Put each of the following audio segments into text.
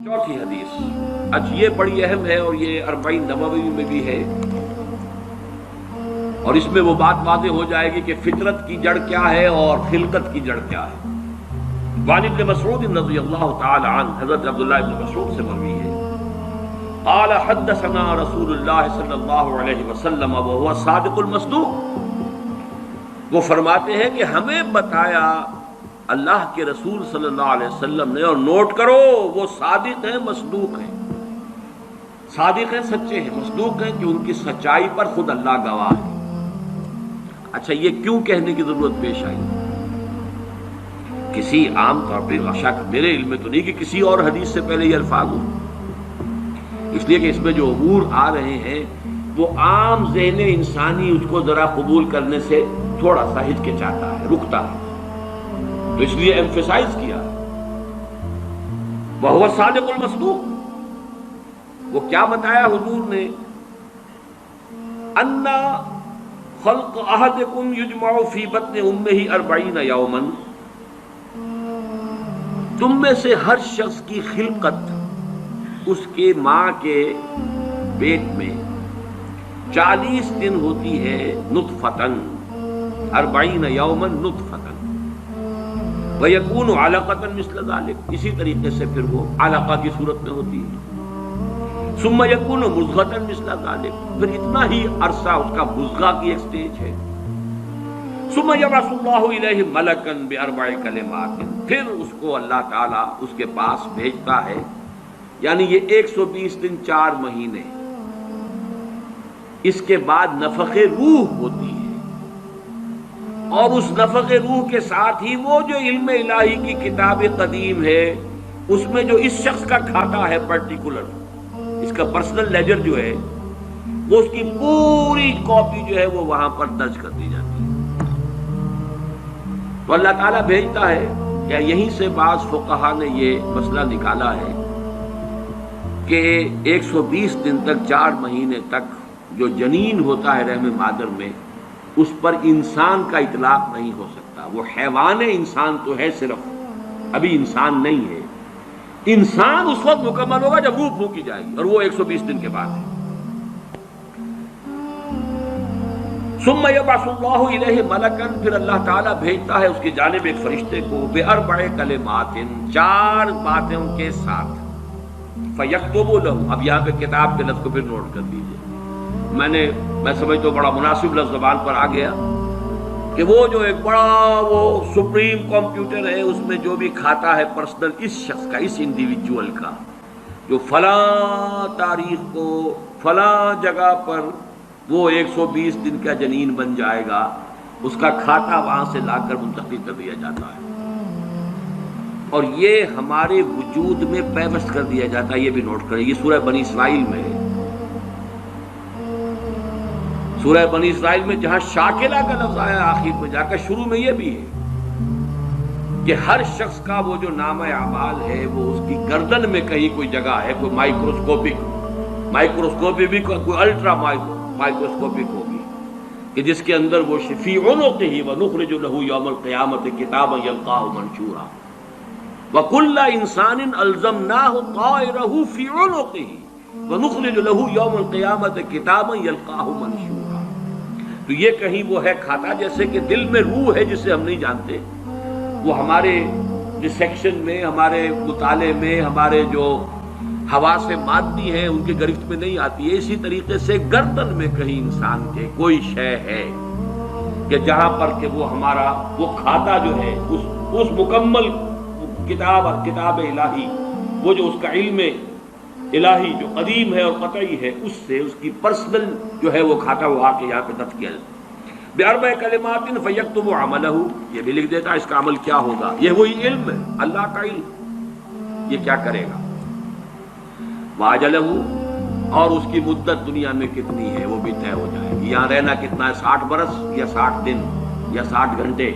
چوتھی حدیث یہ بڑی اہم ہے اور یہ 40 نووی میں بھی ہے، اور اس میں وہ بات واضح ہو جائے گی کہ فطرت کی جڑ کیا ہے اور خلقت کی جڑ کیا ہے۔ وعن ابن مسعود رضی اللہ تعالی عنہ، حضرت عبداللہ ابن مسعود سے مروی ہے، قال حدثنا رسول اللہ صلی اللہ علیہ وسلم وهو الصادق المصدوق، وہ فرماتے ہیں کہ ہمیں بتایا اللہ کے رسول صلی اللہ علیہ وسلم نے، اور نوٹ کرو وہ صادق ہیں، مصدوق ہیں۔ صادق ہیں، سچے ہیں، مصدوق ہیں کہ ان کی سچائی پر خود اللہ گواہ ہے۔ اچھا، یہ کیوں کہنے کی ضرورت پیش آئی؟ کسی عام طور پہ شک میرے علم میں تو نہیں کہ کسی اور حدیث سے پہلے یہ الفاظ ہوں، اس لیے کہ اس میں جو امور آ رہے ہیں وہ عام ذہن انسانی اس کو ذرا قبول کرنے سے تھوڑا سا ہچکچاتا ہے، رکتا ہے، تو اس لیے ایمفیسائز کیا وَهُوَ الصَّادِقُ الْمَصْدُوقُ۔ وہ کیا بتایا حضور نے؟ أَنَّ خَلْقَ أَحَدِكُمْ يُجْمَعُ فِي بَطْنِ أُمِّهِ 40 يَوْمًا، تم میں سے ہر شخص کی خلقت اس کے ماں کے پیٹ میں 40 دن ہوتی ہے، نطفتن 40 یوما نطفتن، ویکون علقۃ مثل ذلک، اسی طریقے سے پھر وہ علقہ کی صورت میں ہوتی ہے، ثم یکون مضغۃ مثل ذلک، پھر اتنا ہی عرصہ اس کا مضغہ کی ایک سٹیج ہے، ثم یبعث اللہ الیہ ملکا باربع کلمات، پھر اس کو اللہ تعالیٰ اس کے پاس بھیجتا ہے، یعنی یہ 120 دن 4 مہینے، اس کے بعد نفخ روح ہوتی ہے، اور اس نفخ روح کے ساتھ ہی وہ جو علم الہی کی کتاب قدیم ہے اس میں جو اس شخص کا کھاتا ہے پرٹیکولر، اس کا پرسنل لیجر جو ہے، وہ اس کی پوری کاپی جو ہے وہ وہاں پر درج کر دی جاتی ہے۔ تو اللہ تعالیٰ بھیجتا ہے، یا یہیں سے بعض فقہا نے یہ مسئلہ نکالا ہے کہ 120 دن تک 4 مہینے تک جو جنین ہوتا ہے رحم مادر میں، اس پر انسان کا اطلاق نہیں ہو سکتا۔ وہ حیوان انسان تو ہے صرف، ابھی انسان نہیں ہے۔ انسان اس وقت مکمل ہوگا جب روح پھونکی جائے گی، اور وہ 120 دن کے بعد ہے۔ ثم یبعث اللہ الیہ ملکا، پھر اللہ تعالیٰ بھیجتا ہے اس کی جانب ایک فرشتے کو، باربع کلمات، 4 باتوں کے ساتھ، فیکتب لہ، اب یہاں پہ کتاب کے لفظ کو پھر نوٹ کر لیجیے، میں سمجھتا ہوں بڑا مناسب لفظ زبان پر آ گیا کہ وہ جو ایک بڑا وہ سپریم کمپیوٹر ہے، اس میں جو بھی کھاتا ہے پرسنل اس شخص کا، اس انڈیویجول کا، جو فلاں تاریخ کو فلاں جگہ پر وہ 120 دن کا جنین بن جائے گا، اس کا کھاتا وہاں سے لا کر منتقل کر دیا جاتا ہے، اور یہ ہمارے وجود میں پیوست کر دیا جاتا ہے۔ یہ بھی نوٹ کریں، یہ سورہ بنی اسرائیل میں ہے، سورہ بنی اسرائیل میں جہاں شاکلہ کا لفظ آیا آخر میں جا کر، شروع میں یہ بھی ہے کہ ہر شخص کا وہ جو نام اعمال ہے وہ اس کی گردن میں کہیں کوئی جگہ ہے، کوئی مائکروسکوپی بھی کوئی الٹرا مائکروسکوپک ہوگی، کہ جس کے اندر وہ فی عنقہ ونخرج لہ یوم القیامۃ کتابا یلقاہ منشورا، وکل انسان الزمناہ طائرہ فی عنقہ ونخرج لہ یوم القیامۃ کتابا یلقاہ منشورا۔ تو یہ کہیں وہ ہے کھاتا، جیسے کہ دل میں روح ہے جسے ہم نہیں جانتے، وہ ہمارے ڈسیکشن میں، ہمارے مطالعے میں، ہمارے جو حواس مادی ہیں ان کی گرفت میں نہیں آتی ہے۔ اسی طریقے سے گردن میں کہیں انسان کے کوئی شے ہے کہ جہاں پر کہ وہ ہمارا وہ کھاتا جو ہے اس مکمل کتاب الہی، وہ جو اس کا علم الہی جو قدیم ہے اور قطعی ہے، اس سے اس کی پرسنل جو ہے وہ کھاتا وہ آ کے یہاں پہ درج کیا جاتا ہے۔ باربع کلمات فیکتب عملہ، یہ بھی لکھ دیتا ہے اس کا عمل کیا ہوگا، یہ وہی علم ہے، اللہ کا علم، یہ کیا کرے گا، واجلہ، اور اس کی مدت دنیا میں کتنی ہے وہ بھی طے ہو جائے گی، یہاں رہنا کتنا ہے، 60 برس یا 60 دن یا 60 گھنٹے،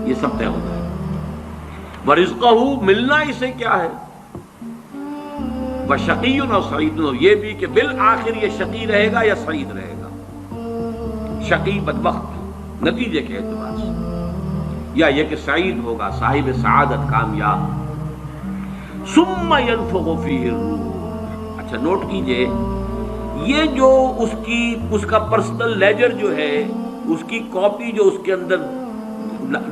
یہ سب طے ہو جائے گا۔ ورزقہ، ملنا اسے کیا ہے، وشقی و سعید، یہ بھی کہ بالآخر یہ شقی رہے گا یا سعید رہے گا، شقی بدبخت نتیجے کے اعتبار سے، یا یہ کہ سعید ہوگا، صاحب سعادت، کامیاب۔ ثم ينفخ فيه الروح. اچھا نوٹ کیجئے، یہ جو اس کا پرسنل لیجر جو ہے، اس کی کاپی جو اس کے اندر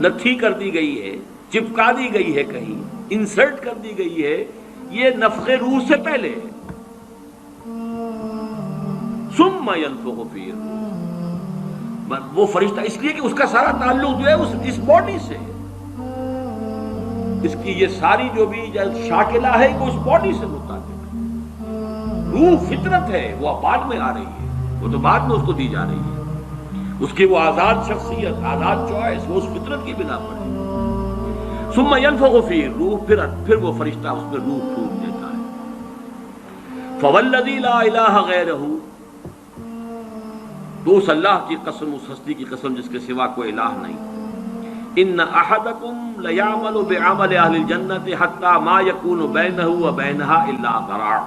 لتھی کر دی گئی ہے، چپکا دی گئی ہے، کہیں انسرٹ کر دی گئی ہے، یہ نفخ روح سے پہلے ہے. ثم ينفخ فيه الروح، وہ فرشتہ اس لیے کہ اس کا سارا تعلق جو ہے اس باڈی سے، اس کی یہ ساری جو بھی شاکلہ ہے وہ اس باڈی سے متعلق ہے. روح فطرت ہے، وہ بعد میں آ رہی ہے، وہ تو بعد میں اس کو دی جا رہی ہے. اس کی وہ آزاد شخصیت، آزاد چوائس، وہ اس فطرت کی بنا پر ہے. ثم ينفخ فيه الروح، پھر وہ فرشتہ اس میں روح پھونک دیتا ہے. فوالذی لا الہ غیرہ، تو اس اللہ کی قسم، اس ہستی کی قسم جس کے سوا کوئی الہ نہیں. ان احدکم لیعمل بعمل اہل الجنۃ حتی ما یکون بینہ وبینہا الا ذراع.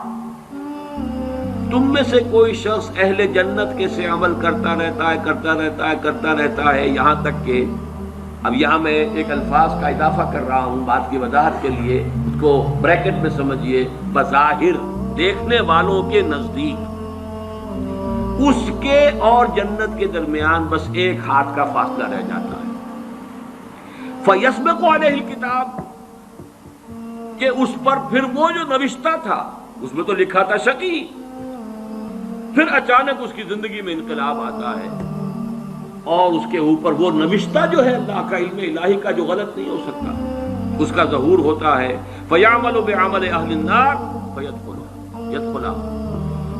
تم میں سے کوئی شخص اہل جنت کے سے عمل کرتا رہتا ہے یہاں تک کہ، اب یہاں میں ایک الفاظ کا اضافہ کر رہا ہوں بات کی وضاحت کے لیے، اس کو بریکٹ میں سمجھیے، بظاہر دیکھنے والوں کے نزدیک اس کے اور جنت کے درمیان بس ایک ہاتھ کا فاصلہ رہ جاتا ہے. فَيَسْبِقُ عَلَيْهِ الْكِتَابُ، کہ اس پر پھر وہ جو نوشتہ تھا، اس میں تو لکھا تھا شقی، پھر اچانک اس کی زندگی میں انقلاب آتا ہے اور اس کے اوپر وہ نوشتہ جو ہے اللہ کا علم الہی کا جو غلط نہیں ہو سکتا، اس کا ظہور ہوتا ہے. فَيَعْمَلُ بِعَمَلِ أَهْلِ النَّارِ فَيَدْخُلُهَا،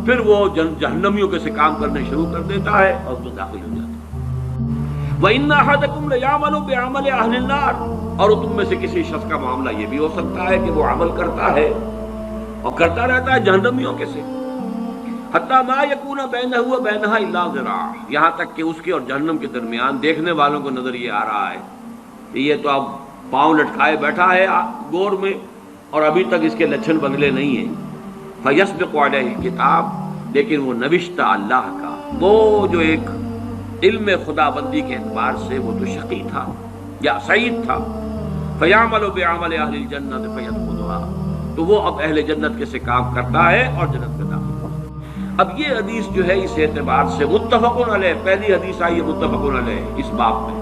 پھر وہ جہنمیوں کے سے کام کرنے شروع کر دیتا ہے اور اس میں داخل ہو جاتا ہے. وَإِنَّ أَحَدَكُمْ لَيَعْمَلُ بِعَمَلِ أَهْلِ النَّارِ، اور تم میں سے کسی شخص کا معاملہ یہ بھی ہو سکتا ہے کہ وہ عمل کرتا ہے اور کرتا رہتا ہے جہنمیوں کے سے. حَتَّى مَا يَكُونَ بَيْنَهُ وَبَيْنَهَا إِلَّا ذِرَاعٌ، یہاں تک کہ اس کے اور جہنم کے درمیان دیکھنے والوں کو نظر یہ آ رہا ہے کہ یہ تو اب پاؤں لٹکائے بیٹھا ہے گور میں اور ابھی تک اس کے لچھن بدلے نہیں ہیں. فَيَسْبِقُ عَلَيْهِ الْكِتَابُ، لیکن وہ نوشتہ اللہ کا، وہ جو ایک علم خدا بندی کے اعتبار سے وہ تو شقی تھا یا سعید تھا. فَيَعْمَلُ بِعَمَلِ أَهْلِ الْجَنَّةِ فَيَدْخُلُهَا، تو وہ اب اہل جنت کے سے کام کرتا ہے اور جنت میں داخل ہوتا ہے. اب یہ حدیث جو ہے اس اعتبار سے متفق علیہ، پہلی حدیث آئی ہے متفق علیہ اس باب میں،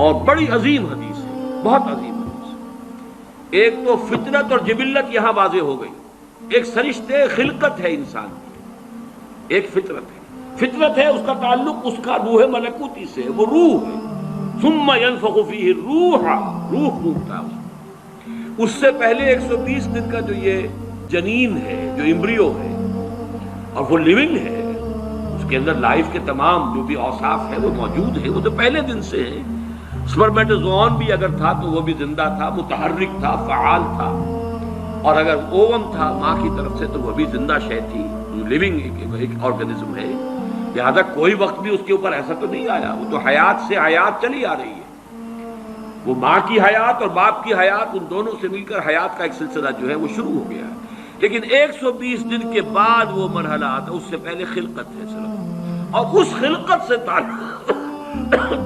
اور بڑی عظیم حدیث ہے، بہت عظیم حدیث ہے. ایک تو فطرت اور جبلت یہاں واضح ہو گئی، ایک سرشتے خلقت ہے انسان کی، ایک فطرت ہے. فطرت ہے، اس کا تعلق اس کا روح ملکوتی سے ہے، وہ روح ہے. ثم ينفخ فيه الروح، روح پھونکتا ہے اس سے پہلے 120 دن کا جو یہ جنین ہے، جو امبریو ہے اور وہ لیونگ ہے، اس کے اندر لائف کے تمام جو بھی اوصاف ہے وہ موجود ہے، وہ تو پہلے دن سے ہے. سپرمیٹوزوئن بھی اگر تھا تو وہ بھی زندہ تھا، متحرک تھا، فعال تھا، اور اگر اوم تھا ماں کی طرف سے تو وہ بھی زندہ شے تھی، لیونگ ایک آرگنزم ہے. لہذا کوئی وقت بھی اس کے اوپر ایسا تو نہیں آیا، وہ تو حیات سے حیات چلی آ رہی ہے. وہ ماں کی حیات اور باپ کی حیات، ان دونوں سے مل کر حیات کا ایک سلسلہ جو ہے وہ شروع ہو گیا ہے. لیکن 120 دن کے بعد وہ مرحلہ آتا ہے، اس سے پہلے خلقت ہے صرف، اور اس خلقت سے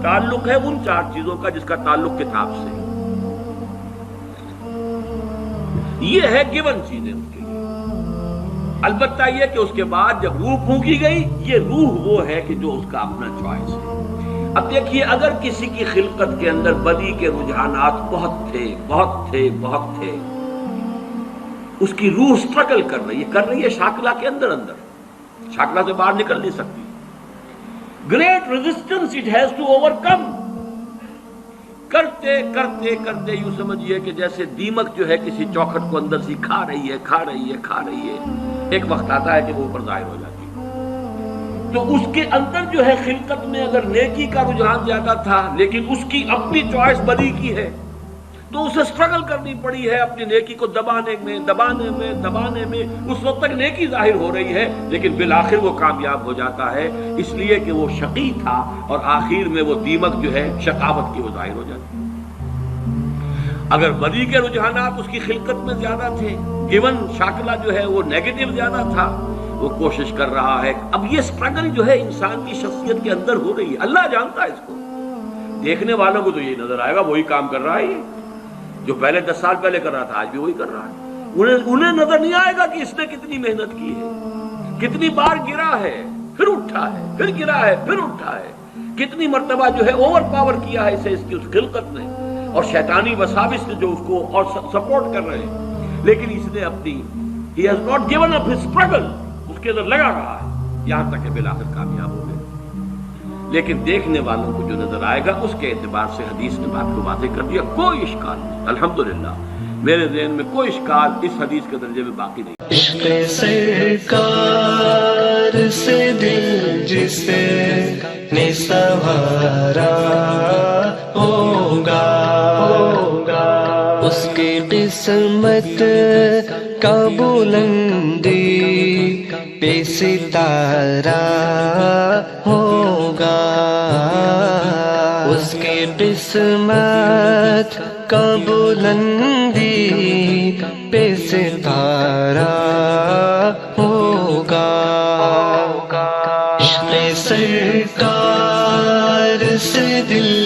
تعلق ہے ان 4 چیزوں کا جس کا تعلق کتاب سے. یہ ہے گیون چیزیں اس کے لیے. البتہ یہ کہ اس کے بعد جب روح پھونکی گئی، یہ روح وہ ہے کہ جو اس کا اپنا چوائس ہے. اب دیکھیے، اگر کسی کی خلقت کے اندر بدی کے رجحانات بہت تھے، اس کی روح سٹرگل کر رہی ہے شاکلہ کے اندر، شاکلہ سے باہر نکل نہیں سکتی. Great resistance it has to overcome. کرتے یوں سمجھیے کہ جیسے دیمک جو ہے کسی چوکھٹ کو اندر سے کھا رہی ہے، ایک وقت آتا ہے کہ وہ اوپر ظاہر ہو جاتی ہے. تو اس کے اندر جو ہے خلقت میں اگر نیکی کا رجحان زیادہ تھا، لیکن اس کی اپنی چوائس بدی کی ہے، تو اسے سٹرگل کرنی پڑی ہے اپنی نیکی کو دبانے میں. اس وقت تک نیکی ظاہر ہو رہی ہے، لیکن بالآخر وہ کامیاب ہو جاتا ہے، اس لیے کہ وہ شقی تھا، اور آخر میں وہ دیمک جو ہے شقاوت کی وہ ظاہر ہو جاتی ہے. اگر بدی کے رجحانات اس کی خلقت میں زیادہ تھے، گیون شاکلہ جو ہے وہ نیگیٹو زیادہ تھا، وہ کوشش کر رہا ہے. اب یہ سٹرگل جو ہے انسان کی شخصیت کے اندر ہو رہی ہے، اللہ جانتا ہے اس کو. دیکھنے والوں کو تو یہ نظر آئے گا وہی کام کر رہا ہے، جو پہلے 10 سال پہلے کر رہا تھا آج بھی وہی کر رہا ہے. انہیں نظر نہیں آئے گا کہ اس نے کتنی محنت کی ہے، کتنی بار گرا ہے پھر اٹھا ہے، پھر گرا ہے پھر اٹھا ہے، کتنی مرتبہ جو ہے اوور پاور کیا ہے اسے اس کی اس خلقت نے اور شیطانی وساوس نے جو اس کو اور سپورٹ کر رہے ہیں، لیکن اس نے اپنی he has not given up his struggle، اس کے اندر لگا رہا ہے یہاں تک کہ بالآخر کامیاب ہو گئے۔ لیکن دیکھنے والوں کو جو نظر آئے گا اس کے اعتبار سے حدیث نے بات کو واضح کر دیا، کوئی اشکال نہیں، الحمدللہ میرے ذہن میں کوئی اشکال اس حدیث کے درجے میں باقی نہیں۔ عشق سرکار سے دل جسے نے سنوارا ہوگا، اس کی قسمت کا بلندی پہ ستارہ ہوگا، اس کی قسمت کا بلندی پہ ستارہ ہوگا۔ عشق سرکار سے دل